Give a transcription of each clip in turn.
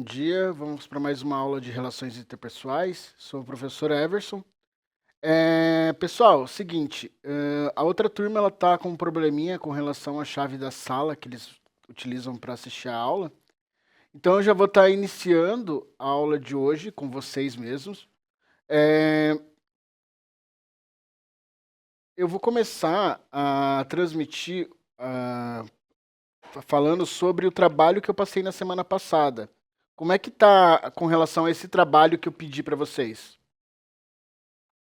bom dia. Vamos para mais uma aula de relações interpessoais. Sou o professor Everson. Pessoal, seguinte, a outra turma ela tá com um probleminha com relação à chave da sala que eles utilizam para assistir a aula. Então eu já vou estar iniciando a aula de hoje com vocês mesmos. É, eu vou começar a transmitir falando sobre o trabalho que eu passei na semana passada. Como é que tá com relação a esse trabalho que eu pedi para vocês?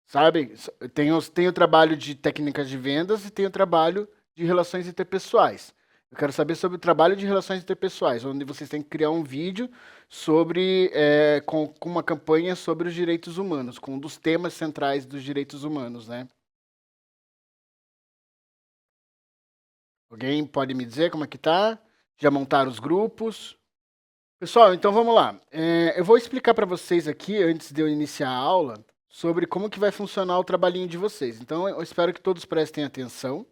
Sabe? Tem o trabalho de técnicas de vendas e tem o trabalho de relações interpessoais. Eu quero saber sobre o trabalho de relações interpessoais, onde vocês têm que criar um vídeo sobre, com uma campanha sobre os direitos humanos, com um dos temas centrais dos direitos humanos, né? Alguém pode me dizer como é que tá? Já montaram os grupos? Pessoal, então vamos lá. Eu vou explicar para vocês aqui, antes de eu iniciar a aula, sobre como que vai funcionar o trabalhinho de vocês. Então eu espero que todos prestem atenção,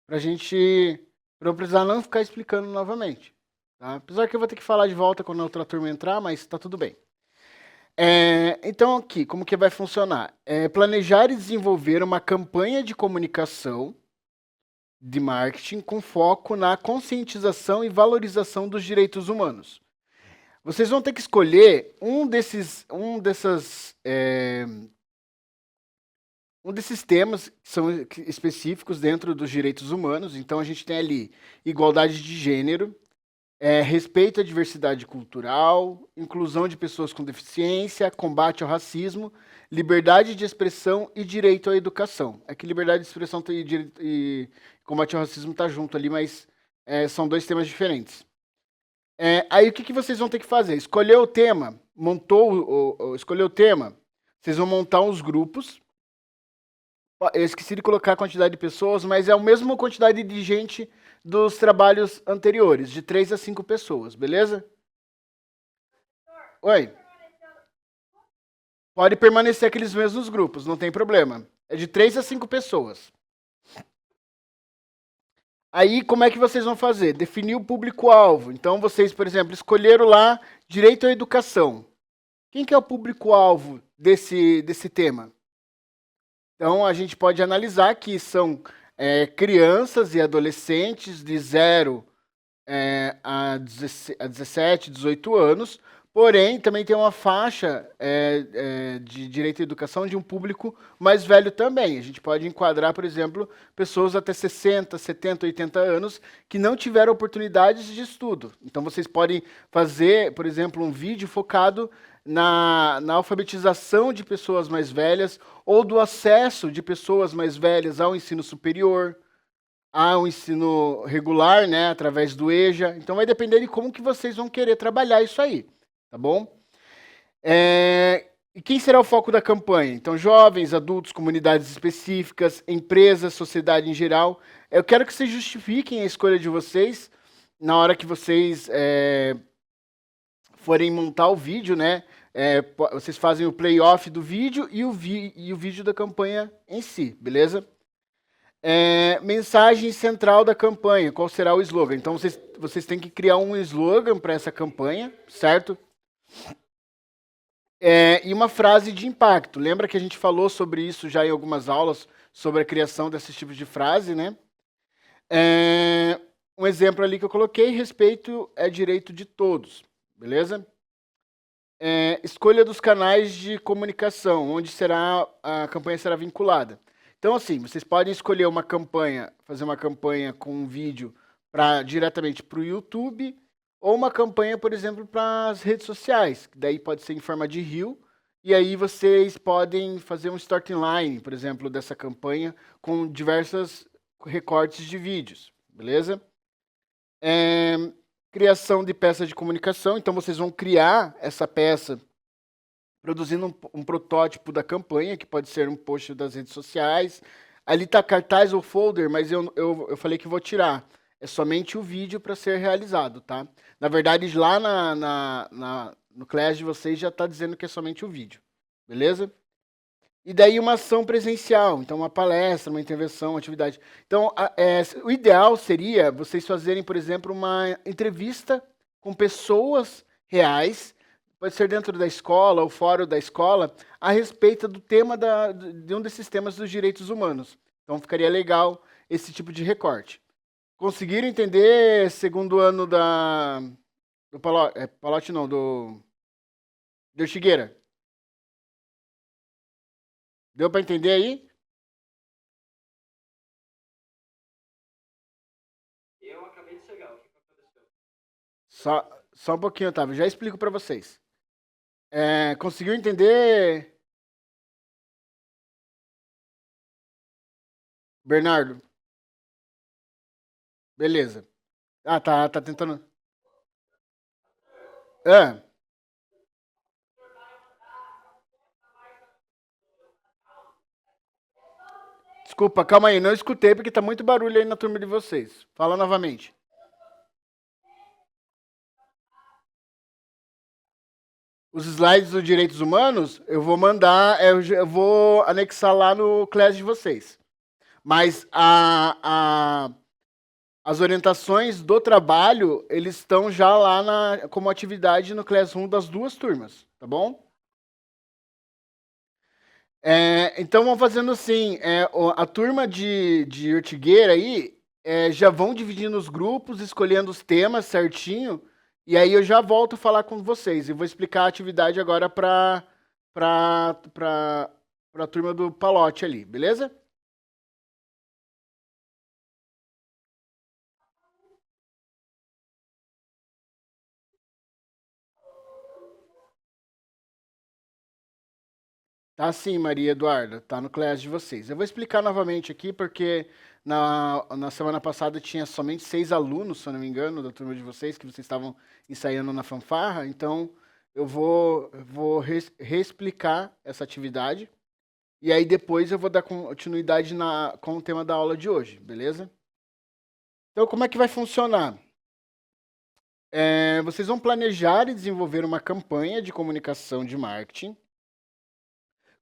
para eu precisar não ficar explicando novamente. Tá? Apesar que eu vou ter que falar de volta quando a outra turma entrar, mas está tudo bem. Então aqui, como que vai funcionar? Planejar e desenvolver uma campanha de comunicação de marketing com foco na conscientização e valorização dos direitos humanos. Vocês vão ter que escolher um desses temas que são específicos dentro dos direitos humanos. Então a gente tem ali igualdade de gênero, respeito à diversidade cultural, inclusão de pessoas com deficiência, combate ao racismo, liberdade de expressão e direito à educação. É que liberdade de expressão e combate ao racismo está junto ali, mas são dois temas diferentes. Aí o que vocês vão ter que fazer? Escolher o tema, escolher o tema, vocês vão montar uns grupos. Eu esqueci de colocar a quantidade de pessoas, mas é a mesma quantidade de gente dos trabalhos anteriores, de 3 a 5 pessoas, beleza? Oi? Pode permanecer aqueles mesmos grupos, não tem problema. É de 3 a 5 pessoas. Aí, como é que vocês vão fazer? Definir o público-alvo. Então, vocês, por exemplo, escolheram lá direito à educação. Quem que é o público-alvo desse tema? Então, a gente pode analisar que são crianças e adolescentes de 0 a 17, 18 anos, porém, também tem uma faixa de direito à educação de um público mais velho também. A gente pode enquadrar, por exemplo, pessoas até 60, 70, 80 anos que não tiveram oportunidades de estudo. Então, vocês podem fazer, por exemplo, um vídeo focado na alfabetização de pessoas mais velhas ou do acesso de pessoas mais velhas ao ensino superior, ao ensino regular, né, através do EJA. Então vai depender de como que vocês vão querer trabalhar isso aí, tá bom? E quem será o foco da campanha? Então, jovens, adultos, comunidades específicas, empresas, sociedade em geral. Eu quero que vocês justifiquem a escolha de vocês na hora que vocês forem montar o vídeo, né? Vocês fazem o play-off do vídeo e o vídeo da campanha em si, beleza? Mensagem central da campanha, qual será o slogan? Então, vocês têm que criar um slogan para essa campanha, certo? E uma frase de impacto. Lembra que a gente falou sobre isso já em algumas aulas, sobre a criação desses tipos de frase, né? Um exemplo ali que eu coloquei, respeito é direito de todos, beleza? Escolha dos canais de comunicação, onde a campanha será vinculada. Então, assim, vocês podem escolher uma campanha, fazer uma campanha com um vídeo diretamente para o YouTube, ou uma campanha, por exemplo, para as redes sociais, que daí pode ser em forma de reel, e aí vocês podem fazer um storyline, por exemplo, dessa campanha, com diversos recortes de vídeos, beleza? Criação de peças de comunicação, então vocês vão criar essa peça produzindo um protótipo da campanha, que pode ser um post das redes sociais. Ali está cartaz ou folder, mas eu falei que vou tirar. É somente o vídeo para ser realizado, tá? Na verdade, lá no Class de vocês já está dizendo que é somente o vídeo, beleza? E daí uma ação presencial, então uma palestra, uma intervenção, uma atividade. Então, o ideal seria vocês fazerem, por exemplo, uma entrevista com pessoas reais, pode ser dentro da escola ou fora da escola, a respeito do tema de um desses temas dos direitos humanos. Então ficaria legal esse tipo de recorte. Conseguiram entender segundo ano do Palote não, do Ortigueira? Deu para entender aí? Eu acabei de chegar, o que aconteceu? Só um pouquinho, Otávio, já explico para vocês. Conseguiu entender, Bernardo? Beleza. Ah, tá tentando. É, desculpa, calma aí, não escutei porque tá muito barulho aí na turma de vocês. Fala novamente. Os slides dos direitos humanos, eu vou mandar, eu vou anexar lá no class de vocês. Mas as orientações do trabalho, eles estão já lá como atividade no Classroom das duas turmas, tá bom? Então, vamos fazendo assim, a turma de Ortigueira aí, já vão dividindo os grupos, escolhendo os temas certinho, e aí eu já volto a falar com vocês. E vou explicar a atividade agora para a turma do Palote ali, beleza? Tá sim, Maria Eduarda, tá no class de vocês. Eu vou explicar novamente aqui, porque na semana passada tinha somente 6 alunos, se eu não me engano, da turma de vocês, que vocês estavam ensaiando na fanfarra, então eu vou reexplicar essa atividade, e aí depois eu vou dar continuidade com o tema da aula de hoje, beleza? Então, como é que vai funcionar? Vocês vão planejar e desenvolver uma campanha de comunicação de marketing,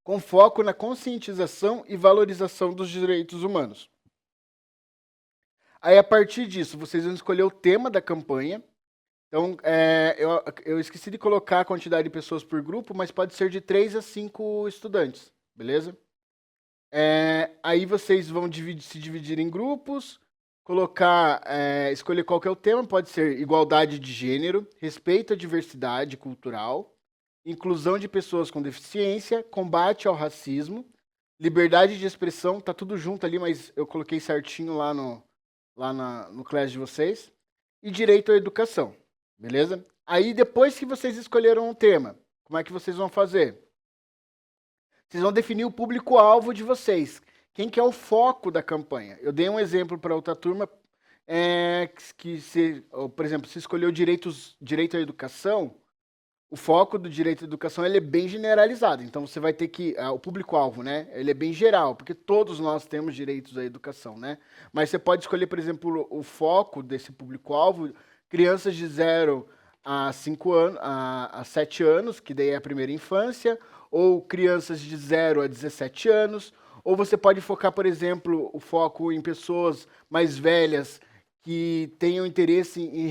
com foco na conscientização e valorização dos direitos humanos. Aí, a partir disso, vocês vão escolher o tema da campanha. Então, eu esqueci de colocar a quantidade de pessoas por grupo, mas pode ser de 3 a 5 estudantes, beleza? Aí vocês vão se dividir em grupos, escolher qual que é o tema, pode ser igualdade de gênero, respeito à diversidade cultural, inclusão de pessoas com deficiência, combate ao racismo, liberdade de expressão, tá tudo junto ali, mas eu coloquei certinho lá no class de vocês, e direito à educação, beleza? Aí depois que vocês escolheram o tema, como é que vocês vão fazer? Vocês vão definir o público-alvo de vocês. Quem que é o foco da campanha? Eu dei um exemplo para outra turma, por exemplo, se escolheu direito à educação, o foco do direito à educação ele é bem generalizado. Então você vai ter que o público-alvo, né? Ele é bem geral, porque todos nós temos direitos à educação, né? Mas você pode escolher, por exemplo, o foco desse público-alvo, crianças de 0 a 5 anos, a 7 anos, que daí é a primeira infância, ou crianças de 0 a 17 anos, ou você pode focar, por exemplo, o foco em pessoas mais velhas que tenham interesse em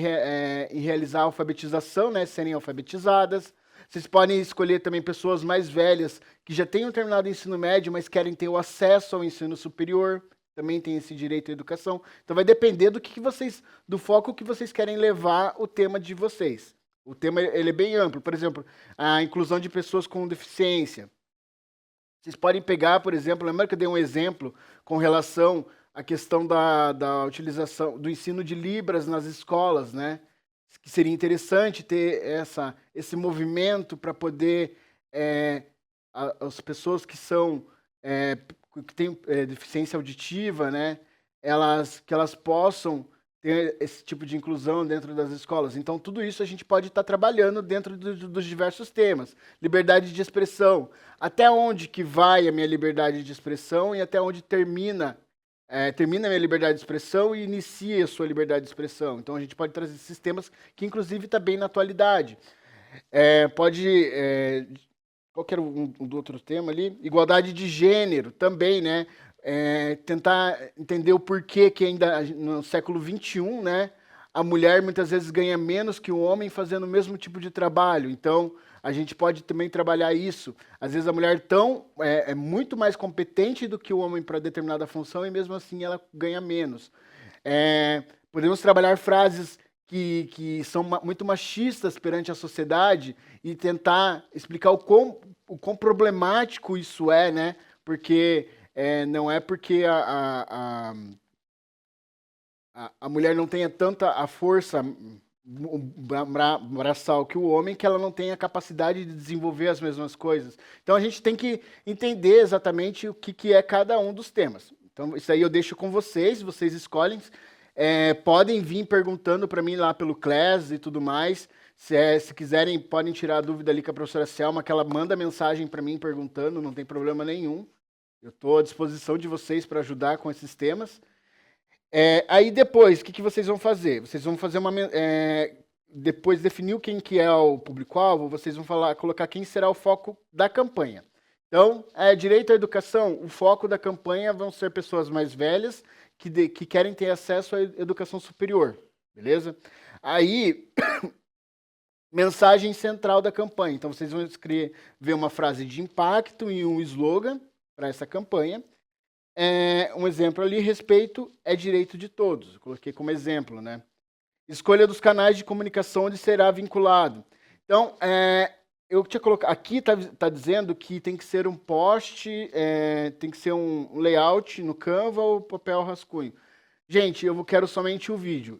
realizar a alfabetização, né, serem alfabetizadas. Vocês podem escolher também pessoas mais velhas que já tenham terminado o ensino médio, mas querem ter o acesso ao ensino superior. Também tem esse direito à educação. Então vai depender do foco que vocês querem levar o tema de vocês. O tema ele é bem amplo. Por exemplo, a inclusão de pessoas com deficiência. Vocês podem pegar, por exemplo, lembra que eu dei um exemplo com relação à questão da utilização do ensino de Libras nas escolas, né? Que seria interessante ter esse movimento para poder as pessoas que têm deficiência auditiva, né? Que elas possam ter esse tipo de inclusão dentro das escolas. Então, tudo isso a gente pode estar trabalhando dentro dos diversos temas. Liberdade de expressão. Até onde que vai a minha liberdade de expressão e até onde termina a minha liberdade de expressão e inicia a sua liberdade de expressão. Então, a gente pode trazer esses temas que, inclusive, está bem na atualidade. Qual que era do outro tema ali? Igualdade de gênero também, né? Tentar entender o porquê que ainda no século XXI, né, a mulher muitas vezes ganha menos que o homem fazendo o mesmo tipo de trabalho. Então, a gente pode também trabalhar isso. Às vezes a mulher é muito mais competente do que o homem para determinada função e mesmo assim ela ganha menos. Podemos trabalhar frases que são muito machistas perante a sociedade e tentar explicar o quão problemático isso é, né? Porque não é porque a mulher não tenha tanta a força braçal que o homem, que ela não tem a capacidade de desenvolver as mesmas coisas. Então a gente tem que entender exatamente o que é cada um dos temas. Então isso aí eu deixo com vocês escolhem. Podem vir perguntando para mim lá pelo Class e tudo mais. Se quiserem, podem tirar a dúvida ali com a professora Selma, que ela manda mensagem para mim perguntando, não tem problema nenhum. Eu estou à disposição de vocês para ajudar com esses temas. Aí depois, o que vocês vão fazer? Vocês vão fazer depois definir quem que é o público-alvo, vocês vão colocar quem será o foco da campanha. Então, direito à educação, o foco da campanha vão ser pessoas mais velhas que querem ter acesso à educação superior, beleza? Aí, mensagem central da campanha. Então, vocês vão escrever uma frase de impacto e um slogan para essa campanha. Um exemplo ali, respeito é direito de todos. Eu coloquei como exemplo, né? Escolha dos canais de comunicação onde será vinculado. Então, eu tinha colocado, aqui está dizendo que tem que ser um post, tem que ser um layout no Canva ou papel rascunho. Gente, eu quero somente o vídeo.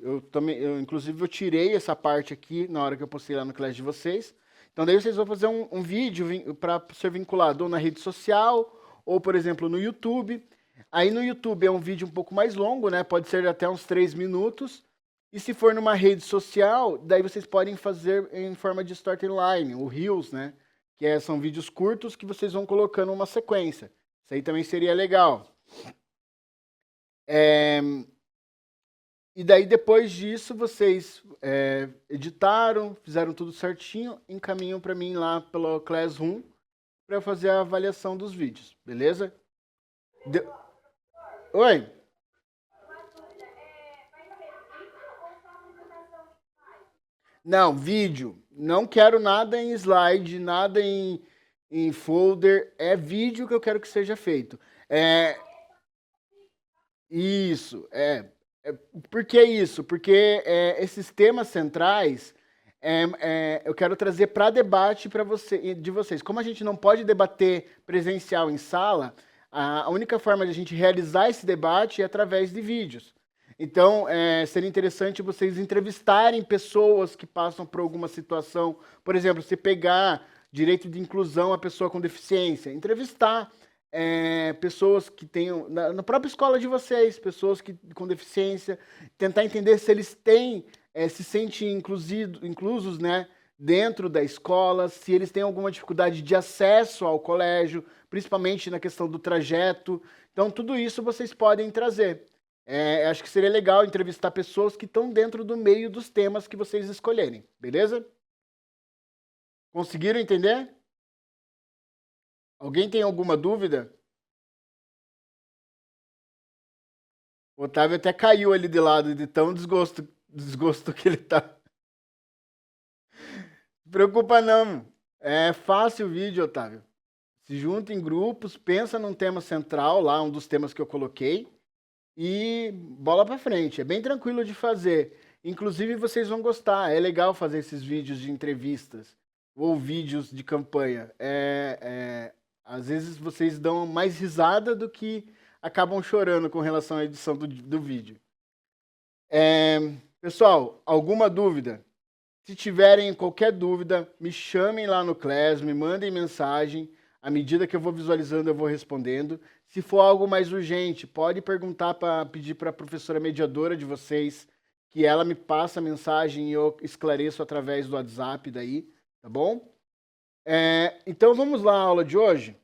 Inclusive, eu tirei essa parte aqui na hora que eu postei lá no Class de vocês. Então, daí vocês vão fazer um vídeo para ser vinculado ou na rede social ou, por exemplo, no YouTube. Aí no YouTube é um vídeo um pouco mais longo, né? Pode ser até uns 3 minutos. E se for numa rede social, daí vocês podem fazer em forma de storyline, o Reels, né? Que são vídeos curtos que vocês vão colocando uma sequência. Isso aí também seria legal. E daí depois disso vocês editaram, fizeram tudo certinho, encaminham para mim lá pelo Classroom para fazer a avaliação dos vídeos, beleza? Oi? Não, vídeo. Não quero nada em slide, nada em folder. É vídeo que eu quero que seja feito. Isso. Por que isso? Porque esses temas centrais eu quero trazer para debate de vocês. Como a gente não pode debater presencial em sala, a única forma de a gente realizar esse debate é através de vídeos. Então, seria interessante vocês entrevistarem pessoas que passam por alguma situação. Por exemplo, se pegar direito de inclusão a pessoa com deficiência, entrevistar pessoas que tenham, na própria escola de vocês, pessoas com deficiência, tentar entender se eles se sentem inclusos, né, dentro da escola, se eles têm alguma dificuldade de acesso ao colégio, principalmente na questão do trajeto. Então, tudo isso vocês podem trazer. Acho que seria legal entrevistar pessoas que estão dentro do meio dos temas que vocês escolherem, beleza? Conseguiram entender? Alguém tem alguma dúvida? O Otávio até caiu ali de lado, de tão desgosto que ele tá. Não se preocupa não. É fácil o vídeo, Otávio. Se junta em grupos, pensa num tema central lá, um dos temas que eu coloquei, e bola para frente. É bem tranquilo de fazer. Inclusive, vocês vão gostar. É legal fazer esses vídeos de entrevistas ou vídeos de campanha. Às vezes vocês dão mais risada do que acabam chorando com relação à edição do vídeo. Pessoal, alguma dúvida? Se tiverem qualquer dúvida, me chamem lá no Class, me mandem mensagem. À medida que eu vou visualizando, eu vou respondendo. Se for algo mais urgente, pode perguntar para pedir para a professora mediadora de vocês que ela me passa a mensagem e eu esclareço através do WhatsApp daí, tá bom? Então vamos lá à aula de hoje.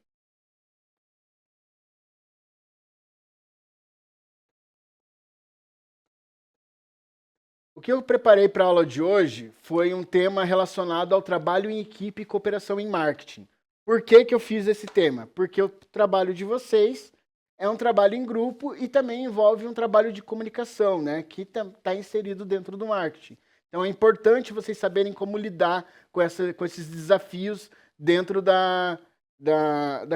O que eu preparei para a aula de hoje foi um tema relacionado ao trabalho em equipe e cooperação em marketing. Por que eu fiz esse tema? Porque o trabalho de vocês é um trabalho em grupo e também envolve um trabalho de comunicação, né, que está inserido dentro do marketing. Então é importante vocês saberem como lidar com esses desafios dentro da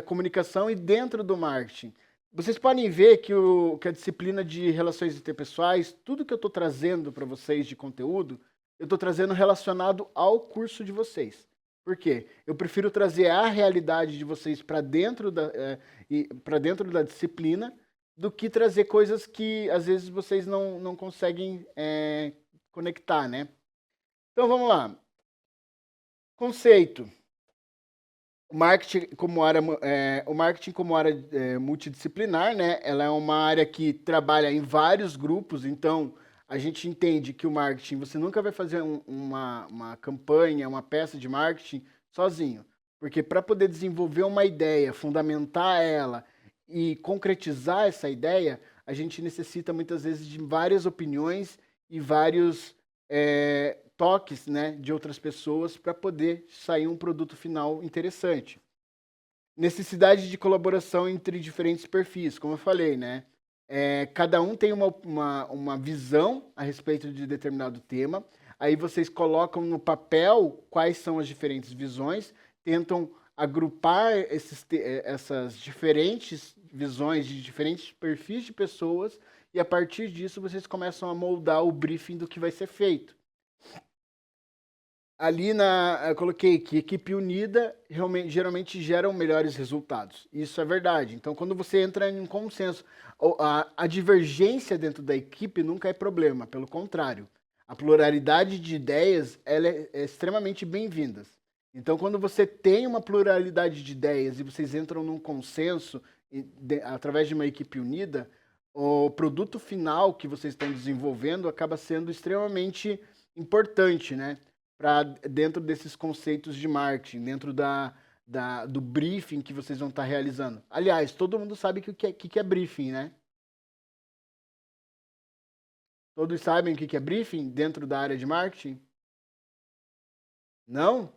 comunicação e dentro do marketing. Vocês podem ver que a disciplina de relações interpessoais, tudo que eu estou trazendo para vocês de conteúdo, eu estou trazendo relacionado ao curso de vocês. Por quê? Eu prefiro trazer a realidade de vocês para dentro para dentro da disciplina do que trazer coisas que às vezes vocês não conseguem conectar, né? Então vamos lá. Conceito. O marketing como área multidisciplinar, né? Ela é uma área que trabalha em vários grupos, então a gente entende que o marketing, você nunca vai fazer uma campanha, uma peça de marketing sozinho. Porque para poder desenvolver uma ideia, fundamentar ela e concretizar essa ideia, a gente necessita muitas vezes de várias opiniões e vários toques, né, de outras pessoas para poder sair um produto final interessante. Necessidade de colaboração entre diferentes perfis, como eu falei, né? Cada um tem uma visão a respeito de determinado tema. Aí vocês colocam no papel quais são as diferentes visões, tentam agrupar essas diferentes visões de diferentes perfis de pessoas e a partir disso vocês começam a moldar o briefing do que vai ser feito. Ali eu coloquei que equipe unida geralmente geram melhores resultados. Isso é verdade. Então, quando você entra em um consenso, a divergência dentro da equipe nunca é problema. Pelo contrário, a pluralidade de ideias ela é extremamente bem-vinda. Então, quando você tem uma pluralidade de ideias e vocês entram num consenso através de uma equipe unida, o produto final que vocês estão desenvolvendo acaba sendo extremamente importante, né? Para dentro desses conceitos de marketing, dentro do briefing que vocês vão estar realizando. Aliás, todo mundo sabe o que é briefing, né? Todos sabem o que é briefing dentro da área de marketing? Não?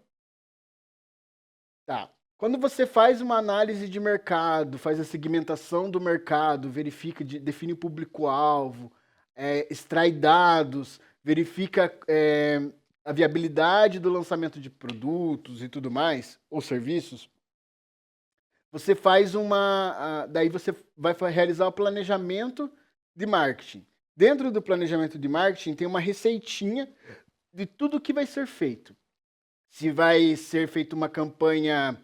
Tá. Quando você faz uma análise de mercado, faz a segmentação do mercado, verifica, define o público-alvo, extrai dados, verifica a viabilidade do lançamento de produtos e tudo mais, ou serviços, você faz daí você vai realizar o planejamento de marketing. Dentro do planejamento de marketing tem uma receitinha de tudo que vai ser feito. Se vai ser feita uma campanha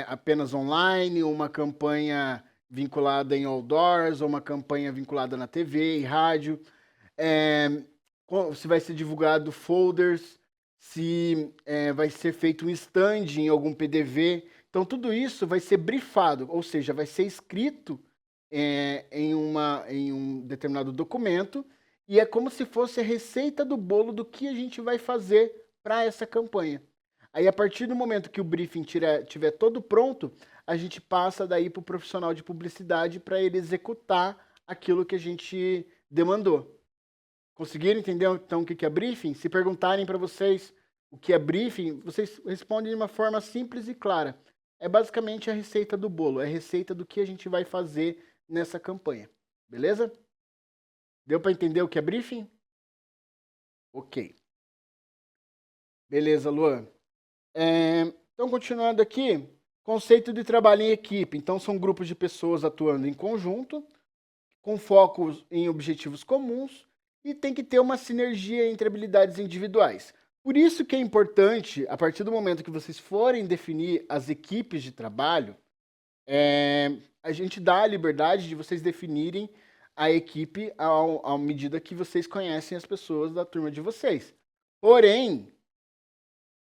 apenas online, ou uma campanha vinculada em outdoors, ou uma campanha vinculada na TV e rádio, se vai ser divulgado folders, se vai ser feito um stand em algum PDV. Então, tudo isso vai ser brifado, ou seja, vai ser escrito em um determinado documento, e é como se fosse a receita do bolo do que a gente vai fazer para essa campanha. Aí, a partir do momento que o briefing estiver todo pronto, a gente passa daí para o profissional de publicidade para ele executar aquilo que a gente demandou. Conseguiram entender então o que é briefing? Se perguntarem para vocês o que é briefing, vocês respondem de uma forma simples e clara. É basicamente a receita do bolo, é a receita do que a gente vai fazer nessa campanha. Beleza? Deu para entender o que é briefing? Ok. Beleza, Luan. Então, continuando aqui, conceito de trabalho em equipe. Então, são grupos de pessoas atuando em conjunto, com foco em objetivos comuns, e tem que ter uma sinergia entre habilidades individuais. Por isso que é importante, a partir do momento que vocês forem definir as equipes de trabalho, a gente dá a liberdade de vocês definirem a equipe à medida que vocês conhecem as pessoas da turma de vocês. Porém,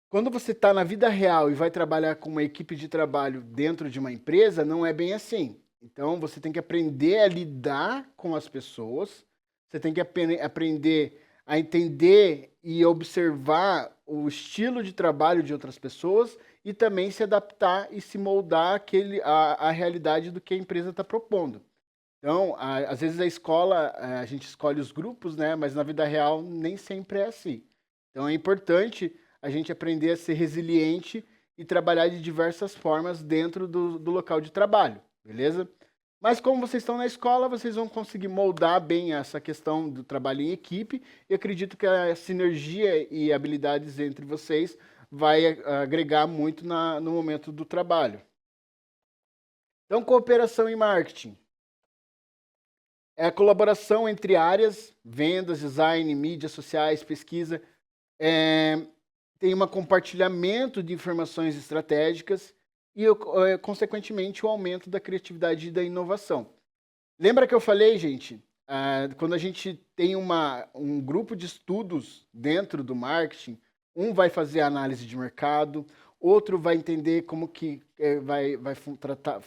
quando você está na vida real e vai trabalhar com uma equipe de trabalho dentro de uma empresa, não é bem assim. Então, você tem que aprender a lidar com as pessoas, você tem que aprender a entender e observar o estilo de trabalho de outras pessoas e também se adaptar e se moldar à realidade do que a empresa está propondo. Então, às vezes a escola, a gente escolhe os grupos, né? Mas na vida real nem sempre é assim. Então, é importante a gente aprender a ser resiliente e trabalhar de diversas formas dentro do local de trabalho, beleza? Mas como vocês estão na escola, vocês vão conseguir moldar bem essa questão do trabalho em equipe e acredito que a sinergia e habilidades entre vocês vai agregar muito no momento do trabalho. Então, cooperação em marketing. É a colaboração entre áreas, vendas, design, mídias sociais, pesquisa. Tem um compartilhamento de informações estratégicas e, consequentemente, o aumento da criatividade e da inovação. Lembra que eu falei, gente, quando a gente tem um grupo de estudos dentro do marketing, um vai fazer análise de mercado, outro vai entender como que vai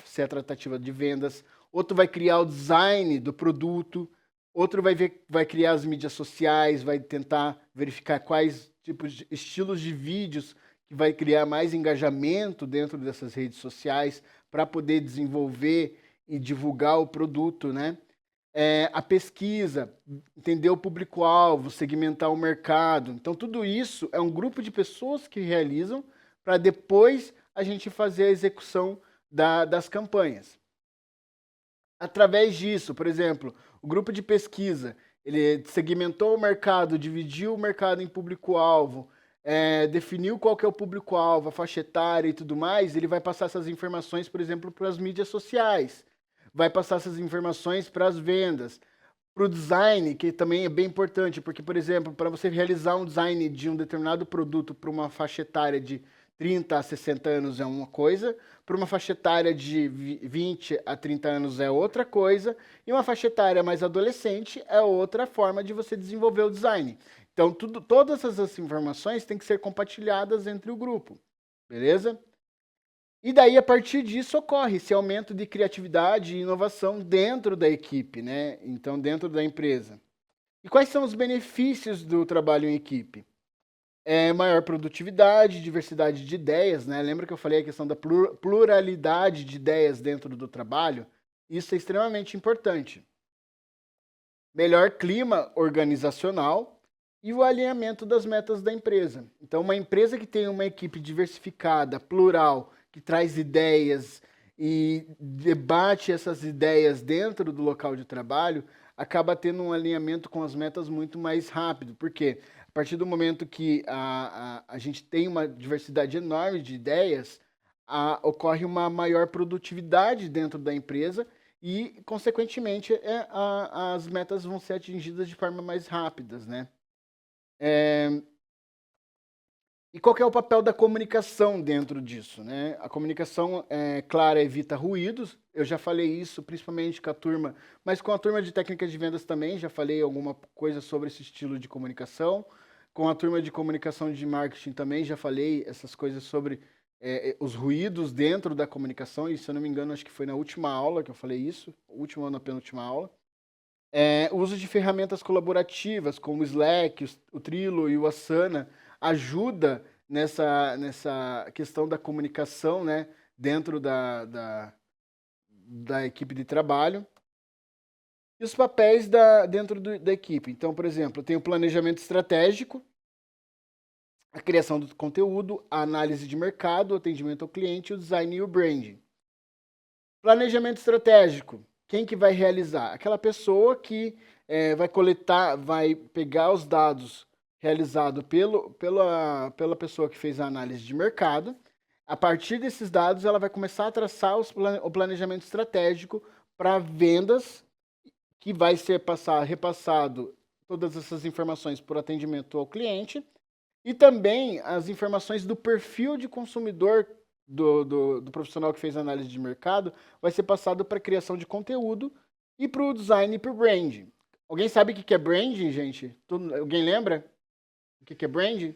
ser a tratativa de vendas, outro vai criar o design do produto, outro vai criar as mídias sociais, vai tentar verificar quais tipos de estilos de vídeos que vai criar mais engajamento dentro dessas redes sociais para poder desenvolver e divulgar o produto, né? A pesquisa, entender o público-alvo, segmentar o mercado. Então, tudo isso é um grupo de pessoas que realizam para depois a gente fazer a execução das campanhas. Através disso, por exemplo, o grupo de pesquisa, ele segmentou o mercado, dividiu o mercado em público-alvo, definiu qual que é o público-alvo, a faixa etária e tudo mais, ele vai passar essas informações, por exemplo, para as mídias sociais, vai passar essas informações para as vendas, para o design, que também é bem importante, porque, por exemplo, para você realizar um design de um determinado produto para uma faixa etária de 30 a 60 anos é uma coisa, para uma faixa etária de 20 a 30 anos é outra coisa, e uma faixa etária mais adolescente é outra forma de você desenvolver o design. Então, todas essas informações têm que ser compartilhadas entre o grupo, beleza? E daí, a partir disso, ocorre esse aumento de criatividade e inovação dentro da equipe, né? Então, dentro da empresa. E quais são os benefícios do trabalho em equipe? Maior produtividade, diversidade de ideias, né? Lembra que eu falei a questão da pluralidade de ideias dentro do trabalho? Isso é extremamente importante. Melhor clima organizacional e o alinhamento das metas da empresa. Então, uma empresa que tem uma equipe diversificada, plural, que traz ideias e debate essas ideias dentro do local de trabalho, acaba tendo um alinhamento com as metas muito mais rápido. Por quê? A partir do momento que a gente tem uma diversidade enorme de ideias, ocorre uma maior produtividade dentro da empresa e, consequentemente, as metas vão ser atingidas de forma mais rápidas, né? E qual que é o papel da comunicação dentro disso, né? A comunicação clara evita ruídos. Eu já falei isso, principalmente com a turma, mas com a turma de técnicas de vendas também, já falei alguma coisa sobre esse estilo de comunicação. Com a turma de comunicação de marketing também, já falei essas coisas sobre os ruídos dentro da comunicação, e se eu não me engano, acho que foi na última aula que eu falei isso, última ou na penúltima aula. O uso de ferramentas colaborativas, como o Slack, o Trello e o Asana, ajuda nessa questão da comunicação, né, dentro da equipe de trabalho. E os papéis dentro da equipe. Então, por exemplo, tem o planejamento estratégico, a criação do conteúdo, a análise de mercado, o atendimento ao cliente, o design e o branding. Planejamento estratégico. Quem que vai realizar? Aquela pessoa que vai coletar, vai pegar os dados realizados pela pessoa que fez a análise de mercado. A partir desses dados, ela vai começar a traçar o planejamento estratégico para vendas, que vai ser repassado todas essas informações por atendimento ao cliente, e também as informações do perfil de consumidor do profissional que fez a análise de mercado vai ser passado para a criação de conteúdo e para o design e para o branding. Alguém sabe o que é branding, gente? Alguém lembra o que é branding?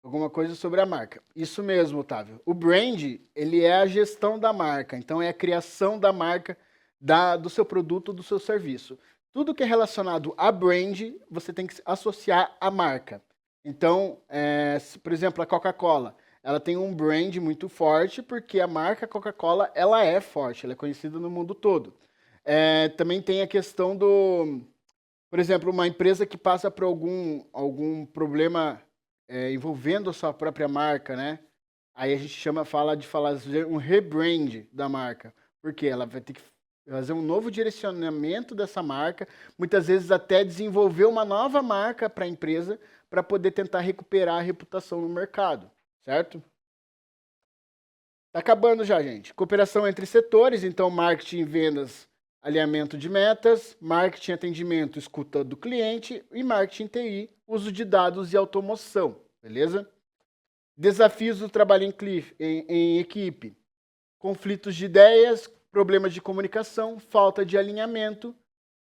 Alguma coisa sobre a marca. Isso mesmo, Otávio. O brand, ele é a gestão da marca. Então, é a criação da marca do seu produto, do seu serviço. Tudo que é relacionado a brand, você tem que associar à marca. Então, por exemplo, a Coca-Cola. Ela tem um brand muito forte porque a marca Coca-Cola, ela é forte. Ela é conhecida no mundo todo. Também tem a questão do, por exemplo, uma empresa que passa por algum problema envolvendo a sua própria marca, né? Aí a gente fazer um rebrand da marca. Porque ela vai ter que fazer um novo direcionamento dessa marca, muitas vezes até desenvolver uma nova marca para a empresa para poder tentar recuperar a reputação no mercado, certo? Tá acabando já, gente. Cooperação entre setores, então marketing e vendas, alinhamento de metas, marketing, atendimento, escuta do cliente e marketing TI, uso de dados e automoção, beleza? Desafios do trabalho em equipe, conflitos de ideias, problemas de comunicação, falta de alinhamento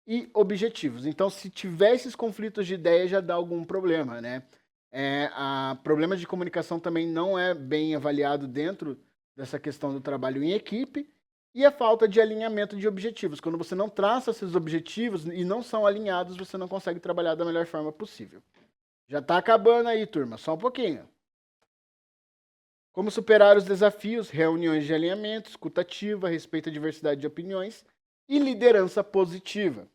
e objetivos. Então, se tiver esses conflitos de ideias, já dá algum problema, né? Problema de comunicação também não é bem avaliado dentro dessa questão do trabalho em equipe, e a falta de alinhamento de objetivos. Quando você não traça esses objetivos e não são alinhados, você não consegue trabalhar da melhor forma possível. Já está acabando aí, turma, só um pouquinho. Como superar os desafios, reuniões de alinhamento, escuta ativa, respeito à diversidade de opiniões e liderança positiva.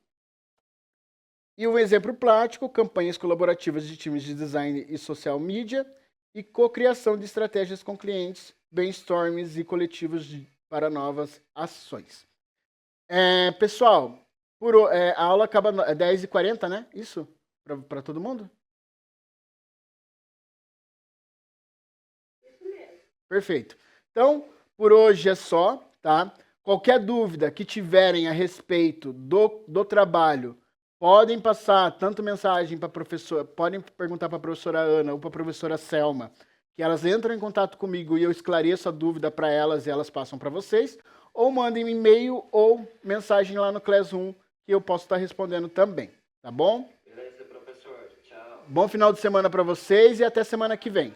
E um exemplo prático, campanhas colaborativas de times de design e social media e cocriação de estratégias com clientes, brainstorms e coletivos para novas ações. Pessoal, a aula acaba às 10h40, né? Isso? Para todo mundo? Perfeito. Então, por hoje é só, tá? Qualquer dúvida que tiverem a respeito do trabalho, podem passar tanto mensagem para a professora, podem perguntar para a professora Ana ou para a professora Selma, que elas entram em contato comigo e eu esclareço a dúvida para elas e elas passam para vocês, ou mandem um e-mail ou mensagem lá no Classroom que eu posso estar respondendo também, tá bom? Beleza, professor. Tchau. Bom final de semana para vocês e até semana que vem.